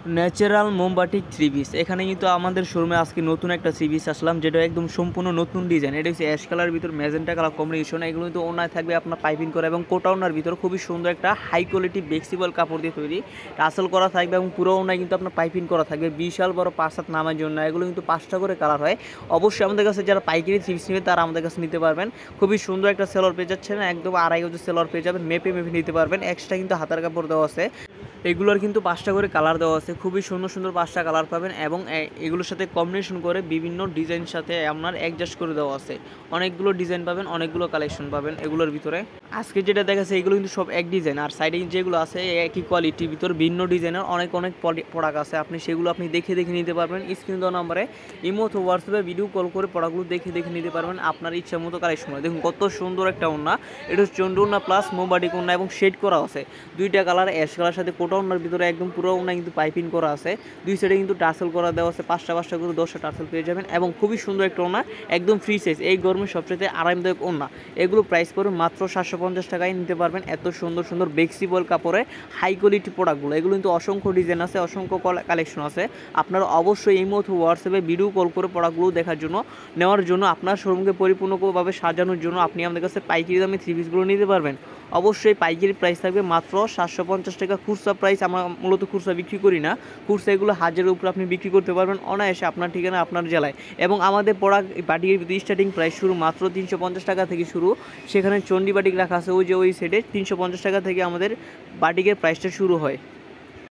Natural মোমবাটিক three piece এখানে কিন্তু আমাদের শোরুমে আজকে নতুন একটা থ্রি পিস আসলাম, যেটা একদম সম্পূর্ণ নতুন ডিজাইন। এটা হচ্ছে অ্যাশ কালারের ভিতর ম্যাজেন্টা কালার কম্বিনেশন। এগুলো কিন্তু ওনায় থাকবে আপনার পাইপিং করা এবং কোটা ওনার ভিতর খুবই সুন্দর একটা হাই কোয়ালিটি ফ্লেক্সিবল কাপড় দিয়ে তৈরি টাসেল করা থাকবে এবং পুরো ওনায় কিন্তু আপনার পাইপিং করা থাকবে। বিশাল বড় 5 হাত নামার জন্য এগুলো কিন্তু 5টা করে কালার হয়। অবশ্যই আমাদের কাছে যারা পাইকারি থ্রি পিস নেবে তারা আমাদের কাছে নিতে পারবেন। খুবই সুন্দর একটা সেলর পেয়ে যাচ্ছেন, একদম 2.5 গজ সেলর পেয়ে যাবেন, মেপে মেপে নিতে পারবেন। এক্সট্রা কিন্তু হাতার কাপড় দেওয়া আছে। এগুলোর কিন্তু 5টা করে কালার দেওয়া আছে, খুবই সুন্দর সুন্দর 5টা কালার পাবেন এবং এগুলোর সাথে কম্বিনেশন করে বিভিন্ন ডিজাইন সাথে আপনার অ্যাডজাস্ট করে দেওয়া আছে। অনেকগুলো ডিজাইন পাবেন, অনেকগুলো কালেকশন পাবেন এগুলোর ভিতরে। আজকে যেটা দেখাচ্ছে এগুলো কিন্তু সব এক ডিজাইন, আর সাইডে যেগুলো আছে একই কোয়ালিটির ভিতর ভিন্ন ডিজাইনের অনেক অনেক প্রোডাক্ট আছে। সেগুলো আপনি দেখে দেখে নিতে পারবেন। স্ক্রিন দেওয়া নম্বরে ইমো অথবা হোয়াটসঅ্যাপে ভিডিও কল করে প্রোডাক্টগুলো দেখে দেখে নিতে পারবেন আপনার ইচ্ছা মতো কালেকশন হয়। দেখুন কত সুন্দর একটা ওড়না, এটা হচ্ছে চন্ডু ওড়না প্লাস মোমবাটিক ওড়না এবং শেড করা আছে। 2টা কালার, অ্যাশ কালার সাথে কোটা ওড়নার ভিতরে একদম পুরো ওড়না কিন্তু পাইপিং করা আছে। 2 সাইডে কিন্তু টাসেল করা দেওয়া আছে, 5টা করে 10টা টাসেল পেয়ে যাবেন এবং খুবই সুন্দর একটা ওড়না, একদম ফ্রি সাইজ। এই গরমের সবচেয়ে আরামদায়ক ওড়না। এগুলো প্রাইস পড়বে মাত্র 750 টাকায় নিতে পারবেন। এত সুন্দর সুন্দর ফ্লেক্সিবল কাপড়ে হাই কোয়ালিটি প্রোডাক্টগুলো, এগুলো কিন্তু অসংখ্য ডিজাইন আছে, অসংখ্য কালেকশন আছে। আপনারা অবশ্যই এই মতো হোয়াটসঅ্যাপে ভিডিও কল করে প্রোডাক্টগুলো দেখার জন্য, নেওয়ার জন্য, আপনার শোরুমকে পরিপূর্ণভাবে সাজানোর জন্য আপনি আমাদের কাছে পাইকারি দামে থ্রি পিসগুলো নিতে পারবেন। অবশ্যই পাইকারি প্রাইস থাকবে মাত্র 750 টাকা। খুচরা প্রাইস আমরা মূলত খুচরা বিক্রি করি না। খুচরা এগুলো হাজারের উপরে আপনি বিক্রি করতে পারবেন অনায়াসে আপনার ঠিকানা আপনার জেলায়। এবং আমাদের প্রোডাক্ট বাটিকের স্টার্টিং প্রাইস শুরু মাত্র 350 টাকা থেকে শুরু। সেখানে চণ্ডী বাটিক রাখা আছে ওই যে ওই সাইডে 350 টাকা থেকে আমাদের বাটিকের প্রাইসটা শুরু হয়।